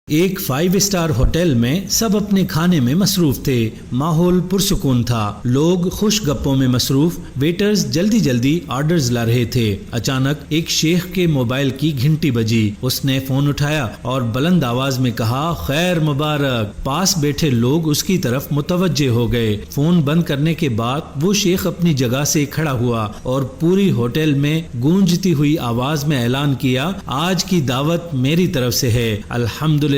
ایک 5 star hotel میں سب اپنے کھانے میں مصروف تھے۔ ماحول پرسکون تھا، لوگ خوش گپوں میں مصروف، ویٹرز جلدی جلدی آرڈرز لا رہے تھے۔ اچانک ایک شیخ کے موبائل کی گھنٹی بجی۔ اس نے فون اٹھایا اور بلند آواز میں کہا، خیر مبارک۔ پاس بیٹھے لوگ اس کی طرف متوجہ ہو گئے۔ فون بند کرنے کے بعد وہ شیخ اپنی جگہ سے کھڑا ہوا اور پوری ہوٹل میں گونجتی ہوئی آواز میں اعلان کیا، آج کی دعوت میری طرف سے ہے۔ الحمدللہ،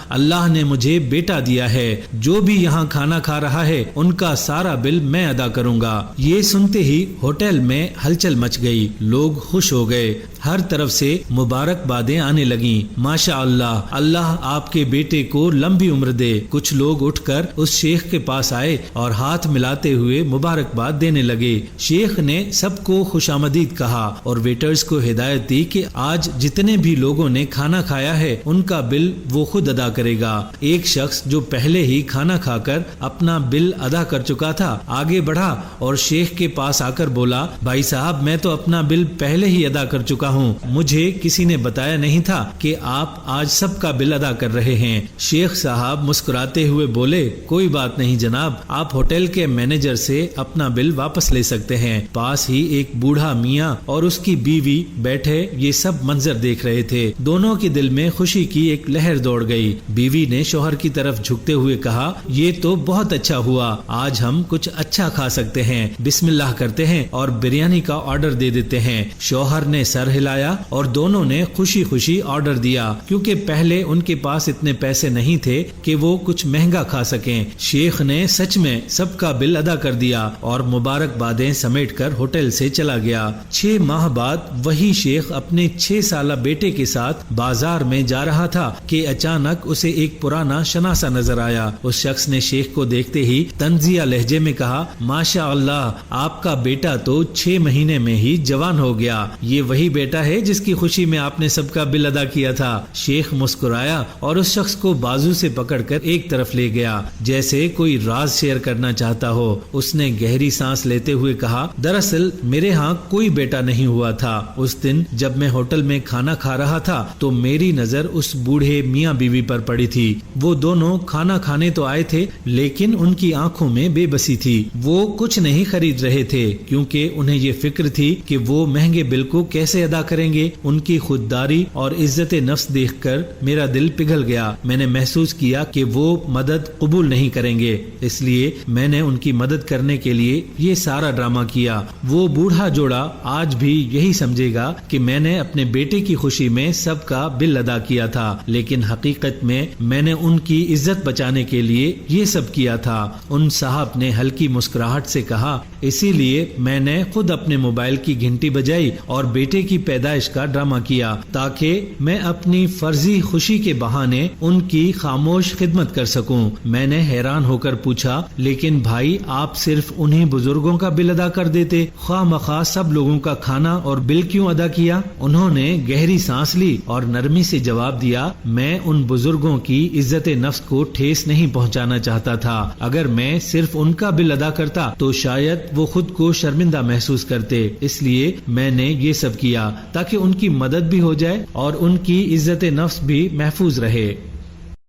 اللہ نے مجھے بیٹا دیا ہے۔ جو بھی یہاں کھانا کھا رہا ہے ان کا سارا بل میں ادا کروں گا۔ یہ سنتے ہی ہوٹل میں ہلچل مچ گئی، لوگ خوش ہو گئے، ہر طرف سے مبارکبادیں آنے لگیں۔ ماشاء اللہ، اللہ آپ کے بیٹے کو لمبی عمر دے۔ کچھ لوگ اٹھ کر اس شیخ کے پاس آئے اور ہاتھ ملاتے ہوئے مبارکباد دینے لگے۔ شیخ نے سب کو خوش آمدید کہا اور ویٹرز کو ہدایت دی کہ آج جتنے بھی لوگوں نے کھانا کھایا ہے ان کا بل وہ خود ادا کرے گا۔ ایک شخص جو پہلے ہی کھانا کھا کر اپنا بل ادا کر چکا تھا آگے بڑھا اور شیخ کے پاس آ کر بولا، بھائی صاحب میں تو اپنا بل پہلے ہی ادا کر چکا ہوں، مجھے کسی نے بتایا نہیں تھا کہ آپ آج سب کا بل ادا کر رہے ہیں۔ شیخ صاحب مسکراتے ہوئے بولے، کوئی بات نہیں جناب، آپ ہوٹل کے مینیجر سے اپنا بل واپس لے سکتے ہیں۔ پاس ہی ایک بوڑھا میاں اور اس کی بیوی بیٹھے یہ سب منظر دیکھ رہے تھے۔ دونوں کے دل میں خوشی کی ایک لہر دوڑ گئی۔ بیوی نے شوہر کی طرف جھکتے ہوئے کہا، یہ تو بہت اچھا ہوا، آج ہم کچھ اچھا کھا سکتے ہیں، بسم اللہ کرتے ہیں اور بریانی کا آرڈر دے دیتے ہیں۔ شوہر نے سر ہلایا اور دونوں نے خوشی خوشی آرڈر دیا، کیونکہ پہلے ان کے پاس اتنے پیسے نہیں تھے کہ وہ کچھ مہنگا کھا سکیں۔ شیخ نے سچ میں سب کا بل ادا کر دیا اور مبارکبادیں سمیٹ کر ہوٹل سے چلا گیا۔ 6 ماہ بعد وہی شیخ اپنے 6 سالہ بیٹے کے ساتھ بازار میں جا رہا تھا کہ اچانک اسے ایک پرانا شناسہ نظر آیا۔ اس شخص نے شیخ کو دیکھتے ہی طنزیہ لہجے میں کہا، ماشاء اللہ، آپ کا بیٹا تو 6 مہینے میں ہی جوان ہو گیا۔ یہ وہی بیٹا ہے جس کی خوشی میں آپ نے سب کا بل ادا کیا تھا۔ شیخ مسکرایا اور اس شخص کو بازو سے پکڑ کر ایک طرف لے گیا، جیسے کوئی راز شیئر کرنا چاہتا ہو۔ اس نے گہری سانس لیتے ہوئے کہا، دراصل میرے ہاں کوئی بیٹا نہیں ہوا تھا۔ اس دن جب میں ہوٹل میں کھانا کھا رہا تھا تو میری نظر اس بوڑھے میاں بیوی پر پڑی تھی۔ وہ دونوں کھانا کھانے تو آئے تھے لیکن ان کی آنکھوں میں بے بسی تھی۔ وہ کچھ نہیں خرید رہے تھے کیونکہ انہیں یہ فکر تھی کہ وہ مہنگے بل کو کیسے ادا کریں گے۔ ان کی خودداری اور عزت نفس دیکھ کر میرا دل پگھل گیا۔ میں نے محسوس کیا کہ وہ مدد قبول نہیں کریں گے، اس لیے میں نے ان کی مدد کرنے کے لیے یہ سارا ڈرامہ کیا۔ وہ بوڑھا جوڑا آج بھی یہی سمجھے گا کہ میں نے اپنے بیٹے کی خوشی میں سب کا بل ادا کیا تھا، لیکن حقیقت میں نے ان کی عزت بچانے کے لیے یہ سب کیا تھا۔ ان صاحب نے ہلکی مسکراہٹ سے کہا، اسی لیے میں نے خود اپنے موبائل کی گھنٹی بجائی اور بیٹے کی پیدائش کا ڈرامہ کیا تاکہ میں اپنی فرضی خوشی کے بہانے ان کی خاموش خدمت کر سکوں۔ میں نے حیران ہو کر پوچھا، لیکن بھائی آپ صرف انہی بزرگوں کا بل ادا کر دیتے، خواہ مخواہ سب لوگوں کا کھانا اور بل کیوں ادا کیا؟ انہوں نے گہری سانس لی اور نرمی سے جواب دیا، میں ان بزرگوں کی عزت نفس کو ٹھیس نہیں پہنچانا چاہتا تھا۔ اگر میں صرف ان کا بل ادا کرتا تو شاید وہ خود کو شرمندہ محسوس کرتے، اس لیے میں نے یہ سب کیا تاکہ ان کی مدد بھی ہو جائے اور ان کی عزت نفس بھی محفوظ رہے۔